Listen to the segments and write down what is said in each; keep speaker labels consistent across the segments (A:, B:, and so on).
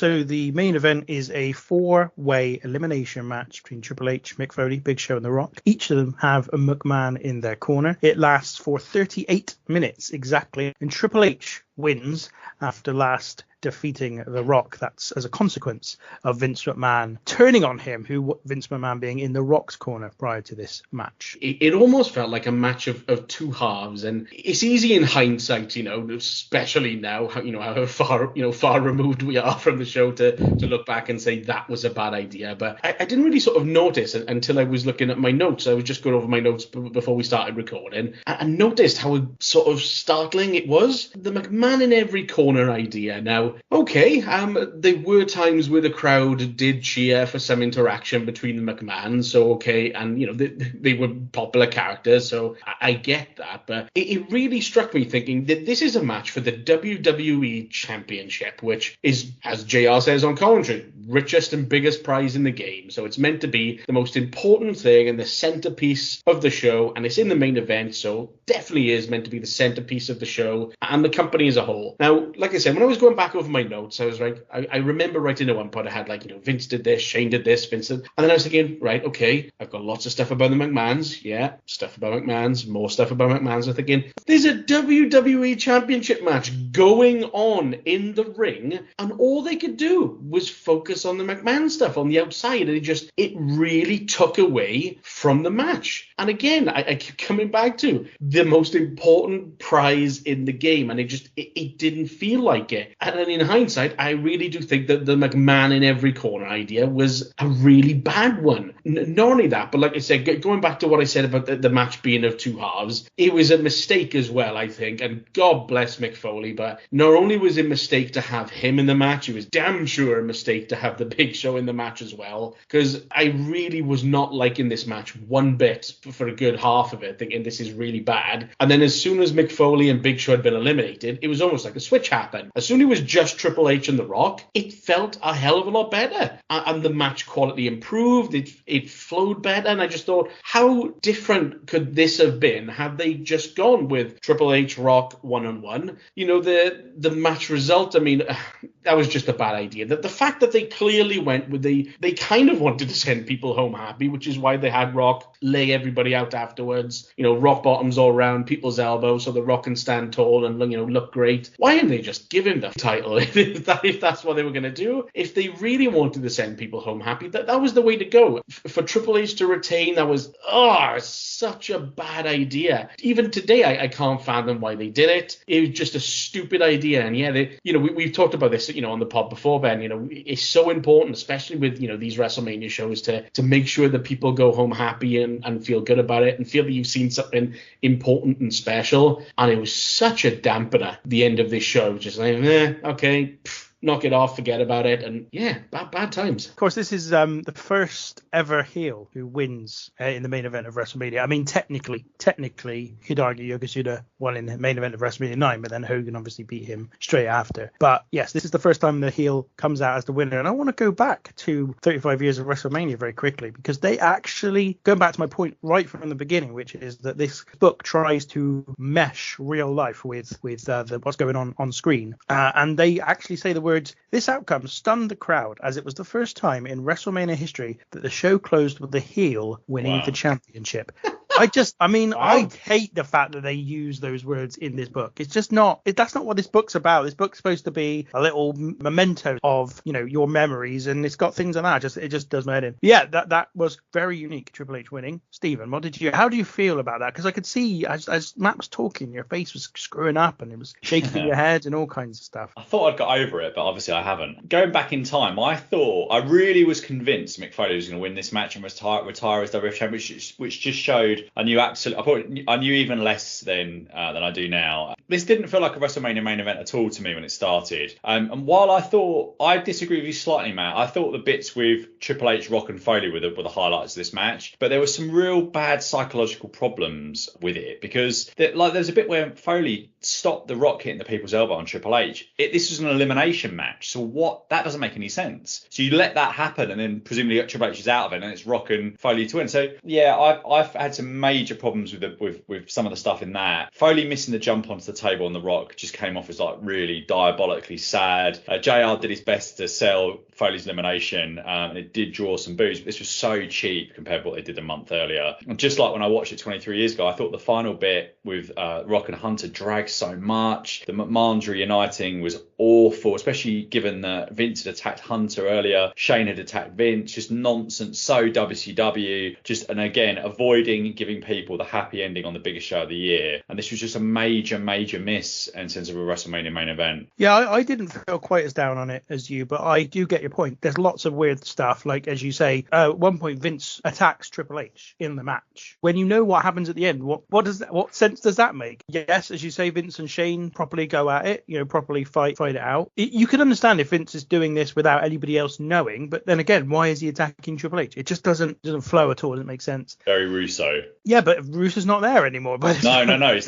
A: So the main event is a 4-way elimination match between Triple H, Mick Foley, Big Show, and The Rock. Each of them have a McMahon in their corner. It lasts for 38 minutes exactly, and Triple H wins after last defeating The Rock. That's as a consequence of Vince McMahon turning on him, Vince McMahon being in The Rock's corner prior to this match.
B: It almost felt like a match of two halves, and it's easy in hindsight, especially now, how far removed we are from the show to look back and say that was a bad idea. But I didn't really sort of notice it until I was looking at my notes. I was just going over my notes before we started recording and noticed how sort of startling it was. The McMahon in every corner idea. Now, okay, there were times where the crowd did cheer for some interaction between the McMahons, so okay, and they were popular characters, so I get that, but it really struck me thinking that this is a match for the WWE Championship, which is, as JR says on commentary, richest and biggest prize in the game, so it's meant to be the most important thing and the centerpiece of the show, and it's in the main event, so definitely is meant to be the centerpiece of the show and the company as a whole. Now, like I said, when I was going back over my notes, I was like, I remember writing at one point, I had Vince did this, Shane did this, Vince did, and then I was thinking, right, okay, I've got lots of stuff about the McMahons, yeah, stuff about McMahons, more stuff about McMahons. I'm thinking, there's a WWE Championship match going on in the ring, and all they could do was focus on the McMahon stuff on the outside, and it really took away from the match. And again, I keep coming back to the most important prize in the game, and it didn't feel like it. And then in hindsight, I really do think that the McMahon in every corner idea was a really bad one. Not only that, but like I said, going back to what I said about the match being of two halves, it was a mistake as well, I think. And God bless Mick Foley, but not only was it a mistake to have him in the match, it was damn sure a mistake to have the Big Show in the match as well. Because I really was not liking this match one bit for a good half of it, thinking this is really bad. And then as soon as Mick Foley and Big Show had been eliminated, it was almost like a switch happened. As soon as it was just Triple H and The Rock, it felt a hell of a lot better. And the match quality improved, it flowed better, and I just thought, how different could this have been had they just gone with Triple H, Rock, one-on-one? The match result, I mean, that was just a bad idea. The fact that they clearly went with they kind of wanted to send people home happy, which is why they had Rock lay everybody out afterwards, rock bottoms all around people's elbows so the Rock can stand tall and look great. Why didn't they just give him the title if that's what they were going to do? If they really wanted to send people home happy, that was the way to go. For Triple H to retain, that was such a bad idea. Even today, I can't fathom why they did it. It was just a stupid idea. And yeah, we've talked about this, on the pod before, Ben. It's so important, especially with these WrestleMania shows, to make sure that people go home happy and feel good about it and feel that you've seen something important and special. And it was such a dampener, the end of this show. Just like, okay, knock it off, forget about it, and yeah, bad times.
A: Of course, this is the first ever heel who wins in the main event of WrestleMania. I mean, technically, you'd argue Yokozuna won in the main event of WrestleMania 9, but then Hogan obviously beat him straight after. But yes, this is the first time the heel comes out as the winner, and I want to go back to 35 years of WrestleMania very quickly, because they actually, going back to my point right from the beginning, which is that this book tries to mesh real life with what's going on screen, and they actually say the words, "This outcome stunned the crowd, as it was the first time in WrestleMania history that the show closed with the heel winning the championship." I hate the fact that they use those words in this book. It's just that's not what this book's about. This book's supposed to be a little memento of, your memories, and it's got things like that. It just does my head in. Yeah, that was very unique, Triple H winning. Stephen, how do you feel about that? Because I could see, as Matt was talking, your face was screwing up and it was shaking your head and all kinds of stuff.
C: I thought I'd got over it, but obviously I haven't. Going back in time, I really was convinced Mick Foley was going to win this match and retire as WWF champion, which just showed I knew even less than I do now. This didn't feel like a WrestleMania main event at all to me when it started. And while I disagree with you slightly, Matt, I thought the bits with Triple H, Rock and Foley were the highlights of this match. But there were some real bad psychological problems with it, because there's a bit where Foley stopped the Rock hitting the people's elbow on Triple H. This was an elimination match, so that doesn't make any sense. So you let that happen, and then presumably Triple H is out of it, and it's Rock and Foley to win. So yeah, I've had some some major problems with some of the stuff in that. Foley missing the jump onto the table on the Rock just came off as like really diabolically sad. JR did his best to sell Foley's elimination, and it did draw some boos, but this was so cheap compared to what they did a month earlier. And just like when I watched it 23 years ago, I thought the final bit with Rock and Hunter dragged so much. The McMahon's reuniting was awful, especially given that Vince had attacked Hunter earlier, Shane had attacked Vince. Just nonsense, so WCW. Just, and again, avoiding giving people the happy ending on the biggest show of the year. And this was just a major miss in terms of a WrestleMania main event.
A: Yeah, I didn't feel quite as down on it as you, but I do get your point. There's lots of weird stuff, like, as you say, at one point Vince attacks Triple H in the match. When you know what happens at the end, what sense does that make? Yes, as you say, Vince and Shane properly go at it, properly fight it out. You can understand if Vince is doing this without anybody else knowing, but then again, why is he attacking Triple H? It just doesn't flow at all. Doesn't make sense.
C: Very Russo.
A: Yeah, but Russo's not there anymore.
C: No, he's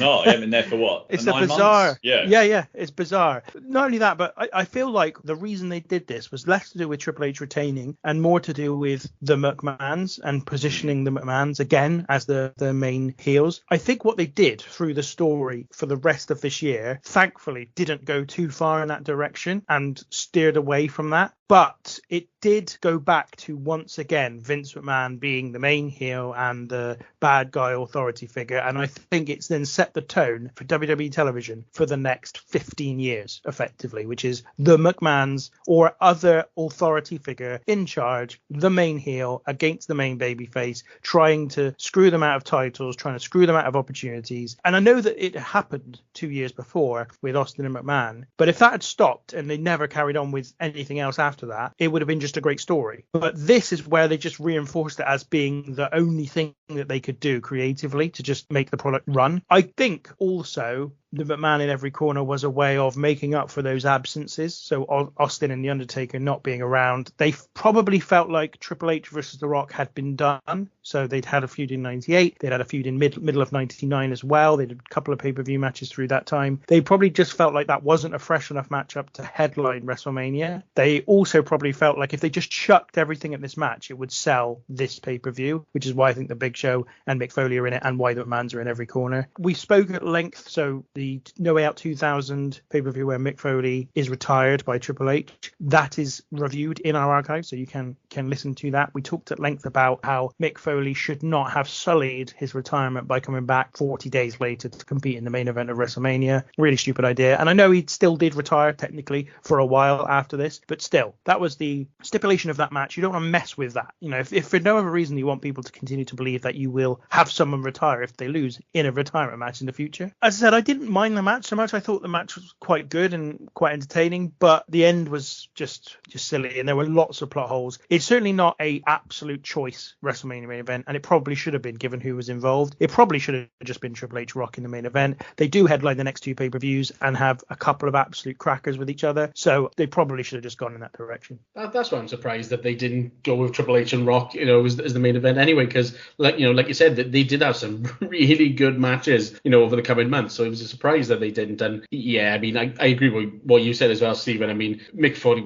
C: not. He hasn't been there for what?
A: It's a bizarre.
C: Months? Yeah,
A: it's bizarre. Not only that, but I feel like the reason they did this was less to do with Triple H retaining and more to do with the McMahons and positioning the McMahons again as the main heels. I think what they did through the story for the rest of this year, thankfully, didn't go too far in that direction and steered away from that. But it did go back to, once again, Vince McMahon being the main heel and the bad guy authority figure. And I think it's then set the tone for WWE television for the next 15 years, effectively, which is the McMahons or other authority figure in charge, the main heel against the main babyface, trying to screw them out of titles, trying to screw them out of opportunities. And I know that it happened 2 years before with Austin and McMahon. But if that had stopped and they never carried on with anything else after that, it would have been just a great story. But this is where they just reinforced it as being the only thing that they could do creatively to just make the product run. I think also the McMahon in every corner was a way of making up for those absences. So Austin and The Undertaker not being around, they probably felt like Triple H versus The Rock had been done. So they'd had a feud in 98. They'd had a feud in middle of 99 as well. They did a couple of pay-per-view matches through that time. They probably just felt like that wasn't a fresh enough matchup to headline WrestleMania. They also probably felt like if they just chucked everything at this match, it would sell this pay-per-view, which is why I think the Big Show and Mick Foley are in it and why the McMahons are in every corner. We spoke at length, so the No Way Out 2000 pay-per-view where Mick Foley is retired by Triple H, that is reviewed in our archive, so you can listen to that. We talked at length about how Mick Foley should not have sullied his retirement by coming back 40 days later to compete in the main event of WrestleMania. Really stupid idea. And I know he still did retire technically for a while after this, but still, that was the stipulation of that match. You don't want to mess with that. If for no other reason you want people to continue to believe that you will have someone retire if they lose in a retirement match in the future. As I said, I didn't mind the match so much. I thought the match was quite good and quite entertaining, but the end was just silly and there were lots of plot holes. It's certainly not a absolute choice WrestleMania main event, and it probably should have been given who was involved. It probably should have just been Triple H Rock in the main event. They do headline the next two pay-per-views and have a couple of absolute crackers with each other, so they probably should have just gone in that direction.
B: That's why I'm surprised that they didn't go with Triple H and Rock, as the main event anyway, because like you said, that they did have some really good matches, over the coming months. So it was a surprise that they didn't. And yeah, I agree with what you said as well, Stephen. Mick Foley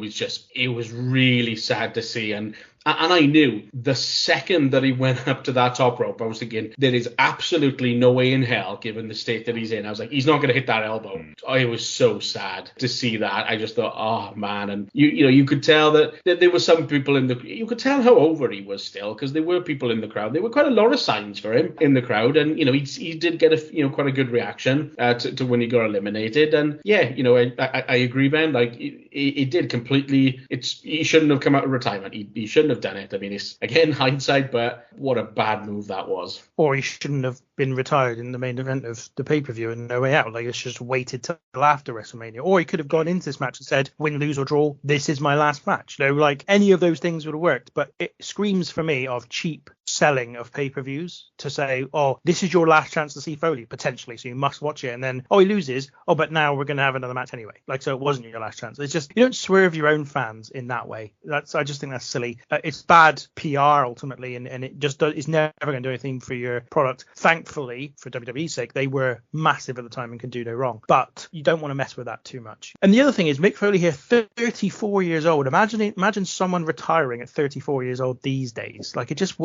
B: it was really sad to see. And I knew the second that he went up to that top rope, I was thinking, there is absolutely no way in hell, given the state that he's in. I was like, he's not going to hit that elbow. I was so sad to see that. I just thought, oh, man. And, you could tell that there were some people you could tell how over he was still, because there were people in the crowd. There were quite a lot of signs for him in the crowd. And, he did get quite a good reaction to when he got eliminated. And, yeah, I agree, Ben. It did completely. He shouldn't have come out of retirement. He shouldn't have done it. It's again hindsight, but what a bad move that was.
A: Or he shouldn't have been retired in the main event of the pay-per-view and No Way Out. It's just waited till after WrestleMania. Or he could have gone into this match and said, win, lose or draw, this is my last match. Any of those things would have worked. But it screams for me of cheap selling of pay-per-views to say, oh, this is your last chance to see Foley potentially, so you must watch it. And then, he loses. Oh, but now we're going to have another match anyway. So it wasn't your last chance. It's just, you don't swerve your own fans in that way. I just think that's silly. It's bad PR ultimately, and it just is never going to do anything for your product. Thankfully, thankfully, for WWE's sake, they were massive at the time and can do no wrong. But you don't want to mess with that too much. And the other thing is Mick Foley here, 34 years old. Imagine someone retiring at 34 years old these days. Like, it just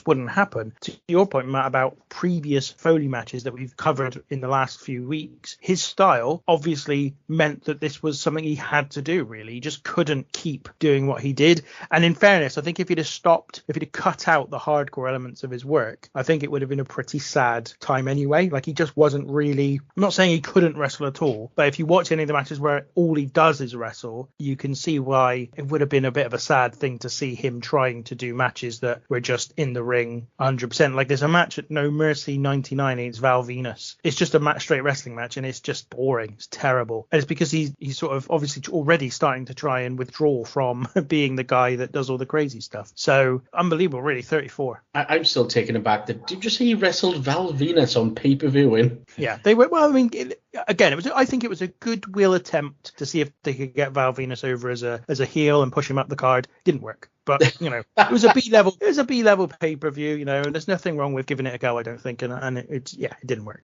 A: wouldn't happen. To your point, Matt, about previous Foley matches that we've covered in the last few weeks, his style obviously meant that this was something he had to do, really. He just couldn't keep doing what he did. And in fairness, I think if he'd have cut out the hardcore elements of his work, I think it would have been a pretty sad time anyway. Like, he just wasn't really, I'm not saying he couldn't wrestle at all, but if you watch any of the matches where all he does is wrestle, you can see why it would have been a bit of a sad thing to see him trying to do matches that were just in the ring 100%. Like, there's a match at No Mercy 99 against Val Venus. It's just a straight wrestling match, and it's just boring. It's terrible. And it's because he's sort of obviously already starting to try and withdraw from being the guy that does all the crazy stuff. So unbelievable, really. 34.
B: I'm still taken aback. Did you say he wrestled Val Venus on pay-per-view?
A: Yeah, they were. Well, I mean, I think it was a goodwill attempt to see if they could get Val Venus over as a heel and push him up the card. Didn't work. But, it was a B level. It was a B level pay-per-view, and there's nothing wrong with giving it a go, I don't think. And it didn't work.